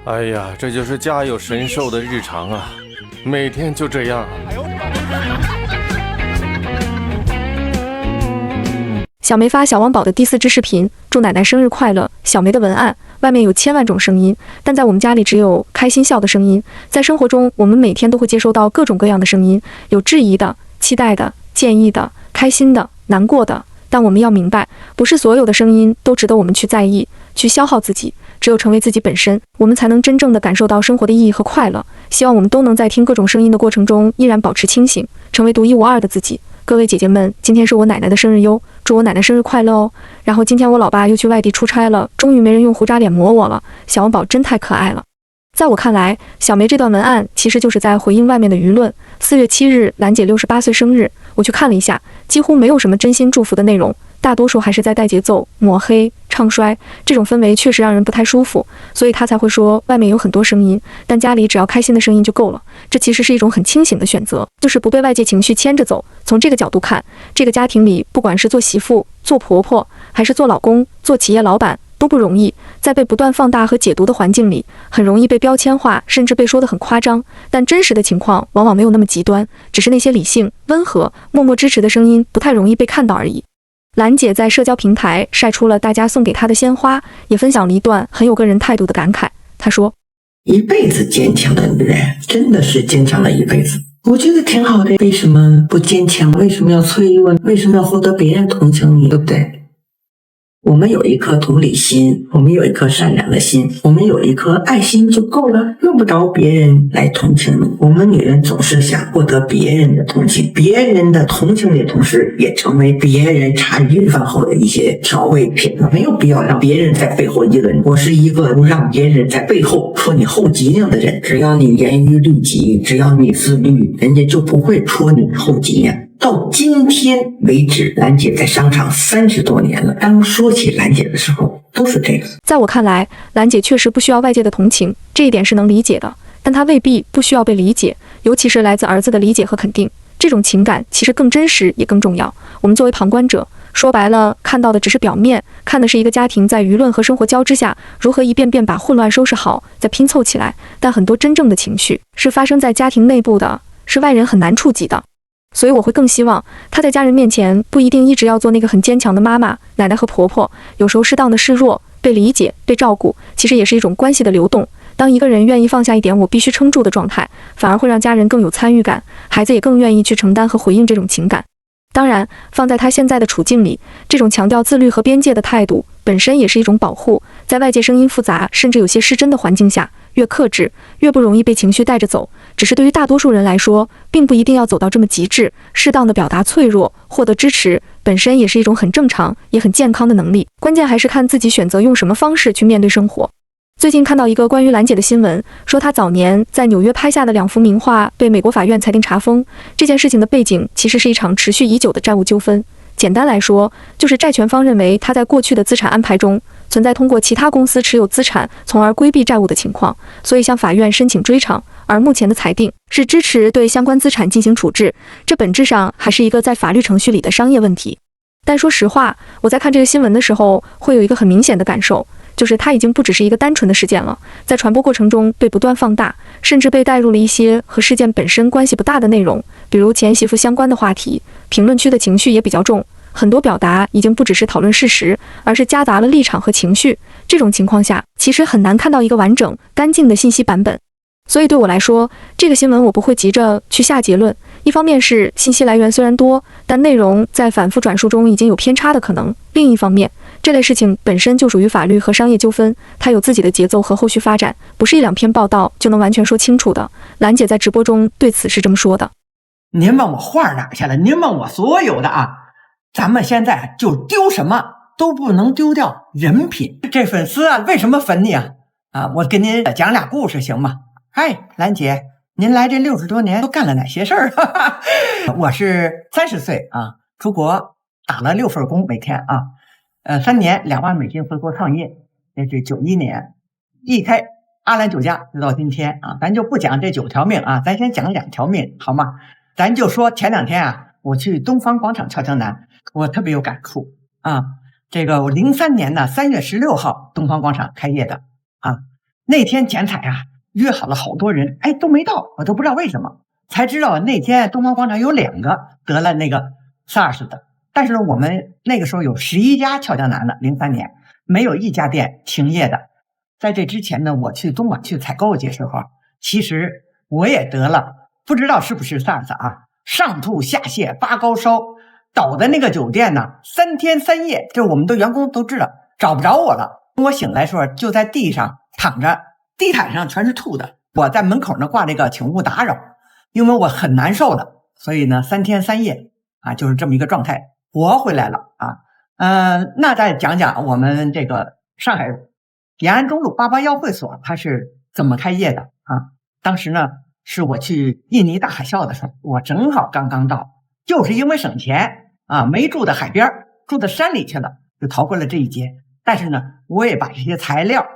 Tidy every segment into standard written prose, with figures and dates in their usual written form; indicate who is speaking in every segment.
Speaker 1: 哎呀，这就是家有神兽的日常啊，每天就这样。
Speaker 2: 小梅发小汪宝的第4支视频，祝奶奶生日快乐。小梅的文案：外面有千万种声音，但在我们家里只有开心笑的声音。在生活中，我们每天都会接收到各种各样的声音，有质疑的、期待的、建议的、开心的、难过的。但我们要明白，不是所有的声音都值得我们去在意、去消耗自己。只有成为自己本身，我们才能真正的感受到生活的意义和快乐。希望我们都能在听各种声音的过程中，依然保持清醒，成为独一无二的自己。各位姐姐们，今天是我奶奶的生日哟，祝我奶奶生日快乐哦。然后今天我老爸又去外地出差了，终于没人用胡渣脸磨我了。小王宝真太可爱了。在我看来，小梅这段文案其实就是在回应外面的舆论。4月7日，兰姐68岁生日，我去看了一下，几乎没有什么真心祝福的内容，大多数还是在带节奏、抹黑、唱衰，这种氛围确实让人不太舒服，所以他才会说外面有很多声音，但家里只要开心的声音就够了。这其实是一种很清醒的选择，就是不被外界情绪牵着走。从这个角度看，这个家庭里不管是做媳妇、做婆婆，还是做老公、做企业老板，都不容易。在被不断放大和解读的环境里，很容易被标签化，甚至被说得很夸张。但真实的情况往往没有那么极端，只是那些理性、温和、默默支持的声音不太容易被看到而已。兰姐在社交平台晒出了大家送给她的鲜花，也分享了一段很有个人态度的感慨。她说：
Speaker 3: 一辈子坚强的女人真的是坚强了一辈子，我觉得挺好的。为什么不坚强？为什么要脆弱？为什么要获得别人同情你？对不对？我们有一颗同理心，我们有一颗善良的心，我们有一颗爱心就够了，用不着别人来同情你。我们女人总是想获得别人的同情，别人的同情的同时也成为别人茶余饭后的一些调味品，没有必要让别人在背后议论。我是一个不让别人在背后说你后脊梁的人，只要你严于律己，只要你自律，人家就不会戳你后脊梁。到今天为止，兰姐在商场30多年了，当说起兰姐的时候都是这个。
Speaker 2: 在我看来，兰姐确实不需要外界的同情，这一点是能理解的，但她未必不需要被理解，尤其是来自儿子的理解和肯定。这种情感其实更真实也更重要。我们作为旁观者，说白了，看到的只是表面，看的是一个家庭在舆论和生活交织下如何一遍遍把混乱收拾好，再拼凑起来。但很多真正的情绪是发生在家庭内部的，是外人很难触及的。所以我会更希望她在家人面前不一定一直要做那个很坚强的妈妈、奶奶和婆婆，有时候适当的示弱，被理解、被照顾，其实也是一种关系的流动。当一个人愿意放下一点我必须撑住的状态，反而会让家人更有参与感，孩子也更愿意去承担和回应这种情感。当然，放在他现在的处境里，这种强调自律和边界的态度本身也是一种保护。在外界声音复杂甚至有些失真的环境下，越克制越不容易被情绪带着走。只是对于大多数人来说，并不一定要走到这么极致，适当的表达脆弱，获得支持本身也是一种很正常也很健康的能力。关键还是看自己选择用什么方式去面对生活。最近看到一个关于兰姐的新闻，说她早年在纽约拍下的2幅名画被美国法院裁定查封。这件事情的背景其实是一场持续已久的债务纠纷。简单来说，就是债权方认为他在过去的资产安排中存在通过其他公司持有资产，从而规避债务的情况，所以向法院申请追偿。而目前的裁定是支持对相关资产进行处置，这本质上还是一个在法律程序里的商业问题。但说实话，我在看这个新闻的时候，会有一个很明显的感受，就是它已经不只是一个单纯的事件了，在传播过程中被不断放大，甚至被带入了一些和事件本身关系不大的内容，比如前媳妇相关的话题。评论区的情绪也比较重，很多表达已经不只是讨论事实，而是夹杂了立场和情绪。这种情况下，其实很难看到一个完整、干净的信息版本。所以对我来说，这个新闻我不会急着去下结论。一方面是信息来源虽然多，但内容在反复转述中已经有偏差的可能；另一方面，这类事情本身就属于法律和商业纠纷，它有自己的节奏和后续发展，不是1-2篇报道就能完全说清楚的。兰姐在直播中对此是这么说的：
Speaker 4: 您问我画哪去了？您问我所有的啊，咱们现在就丢什么都不能丢掉人品。这粉丝啊，为什么粉你啊？我给您讲俩故事行吗？嗨，兰姐，您来这60多年都干了哪些事儿？我是30岁啊，出国打了6份工，每天啊，3年2万美金回国创业，那是91年，一开阿兰酒家直到今天啊。咱就不讲这9条命啊，咱先讲2条命好吗？咱就说前2天啊，我去东方广场敲江南，我特别有感触啊。这个我03年呢3月16号东方广场开业的啊。那天剪彩啊，约好了好多人，哎，都没到，我都不知道为什么。才知道那天东方广场有2个得了那个 SARS 的，但是我们那个时候有11家俏江南的，03年没有一家店停业的。在这之前呢，我去东莞去采购去时候，其实我也得了，不知道是不是 SARS 啊，上吐下泻发高烧，倒在那个酒店呢，3天3夜，这我们的员工都知道，找不着我了。我醒来说就在地上躺着，地毯上全是吐的，我在门口呢挂了一个请勿打扰，因为我很难受的，所以呢3天3夜啊，就是这么一个状态，活回来了啊。那再讲讲我们这个上海延安中路881会所它是怎么开业的啊？当时呢是我去印尼大海啸的时候，我正好刚刚到，就是因为省钱啊，没住在海边，住在山里去了，就逃过了这一劫。但是呢，我也把这些材料，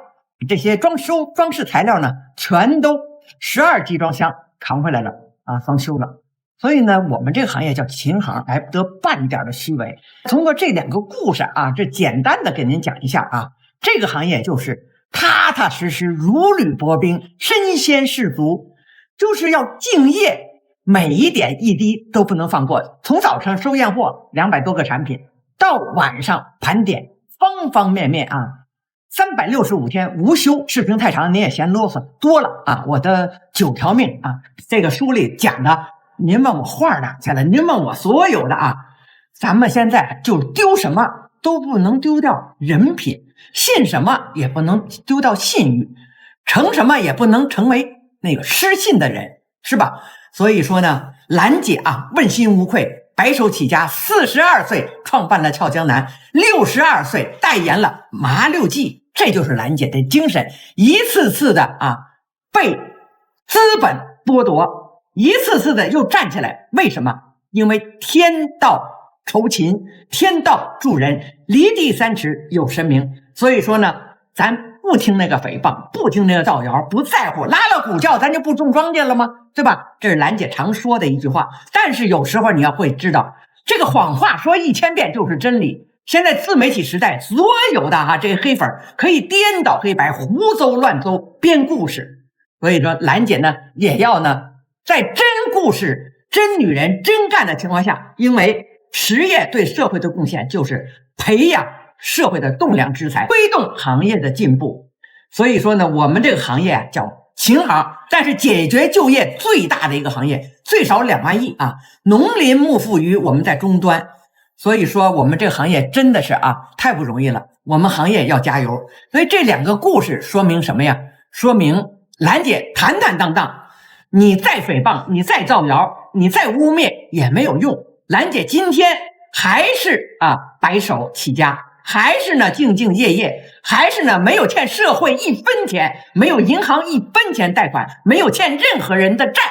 Speaker 4: 这些装饰材料呢，全都12集装箱扛回来了啊，装修了。所以呢，我们这个行业叫琴行，来不得半点的虚伪。通过这2个故事啊，这简单的给您讲一下啊，这个行业就是踏踏实实、如履薄冰、身先士卒，就是要敬业，每一点一滴都不能放过。从早上收验货200多个产品，到晚上盘点，方方面面啊，365天无休。视频太长，您也嫌啰嗦多了啊。我的9条命啊，这个书里讲的，您问我画哪去了？您问我所有的啊，咱们现在就丢什么都不能丢掉人品，信什么也不能丢掉信誉，成什么也不能成为那个失信的人，是吧？所以说呢，兰姐啊，问心无愧，白手起家，42岁创办了俏江南，62岁代言了麻六记，这就是兰姐的精神。一次次的啊被资本剥夺，一次次的又站起来，为什么？因为天道酬勤，天道助人，离地3尺有神明。所以说呢，咱不听那个诽谤，不听那个造谣，不在乎，拉了股票咱就不种庄稼了吗？对吧？这是兰姐常说的一句话。但是有时候你要会知道，这个谎话说1000遍就是真理。现在自媒体时代，所有的这个黑粉可以颠倒黑白，胡诌乱诌，编故事。所以说兰姐呢也要呢在真故事、真女人、真干的情况下，因为实业对社会的贡献就是培养社会的栋梁之才，推动行业的进步。所以说呢，我们这个行业叫琴行，但是解决就业最大的一个行业，最少2万亿啊！农林牧副渔我们在终端，所以说我们这个行业真的是啊太不容易了，我们行业要加油。所以这2个故事说明什么呀？说明兰姐坦坦荡荡，你再诽谤，你再造谣，你再污蔑也没有用。兰姐今天还是白手起家，还是呢兢兢业业，还是呢没有欠社会1分钱，没有银行1分钱贷款，没有欠任何人的债，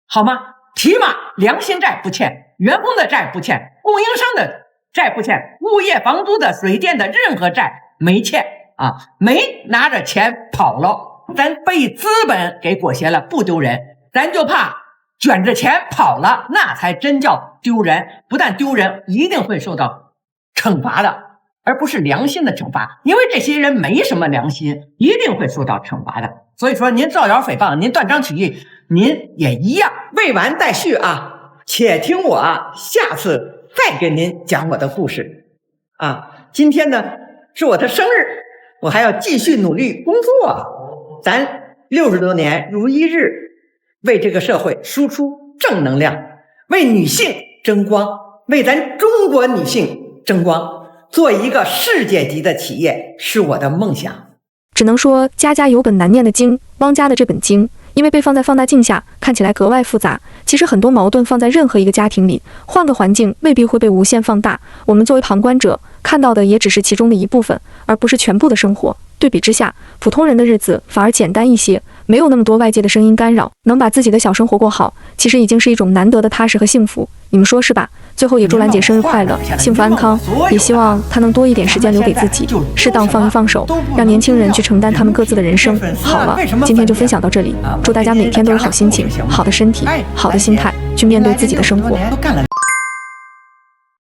Speaker 4: 好吗？起码良心债不欠，员工的债不欠，供应商的债不欠，物业房租的水电的任何债没欠啊，没拿着钱跑了，咱被资本给裹挟了不丢人，咱就怕卷着钱跑了，那才真叫丢人。不但丢人，一定会受到惩罚的，而不是良心的惩罚，因为这些人没什么良心，一定会受到惩罚的。所以说您造谣诽谤，您断章取义，您也一样。未完待续啊，且听我下次再给您讲我的故事啊。今天呢是我的生日，我还要继续努力工作，咱60多年如一日，为这个社会输出正能量，为女性争光，为咱中国女性争光，做一个世界级的企业是我的梦想。
Speaker 2: 只能说家家有本难念的经，汪家的这本经因为被放在放大镜下看起来格外复杂，其实很多矛盾放在任何一个家庭里，换个环境未必会被无限放大，我们作为旁观者看到的也只是其中的一部分，而不是全部的生活。对比之下，普通人的日子反而简单一些，没有那么多外界的声音干扰，能把自己的小生活过好，其实已经是一种难得的踏实和幸福，你们说是吧？最后也祝兰姐生日快乐，幸福安康，也希望她能多一点时间留给自己，适当放一放手，让年轻人去承担他们各自的人生。好了，今天就分享到这里，祝大家每天都有好心情、好的身体、好的心态去面对自己的生活。
Speaker 4: 都干了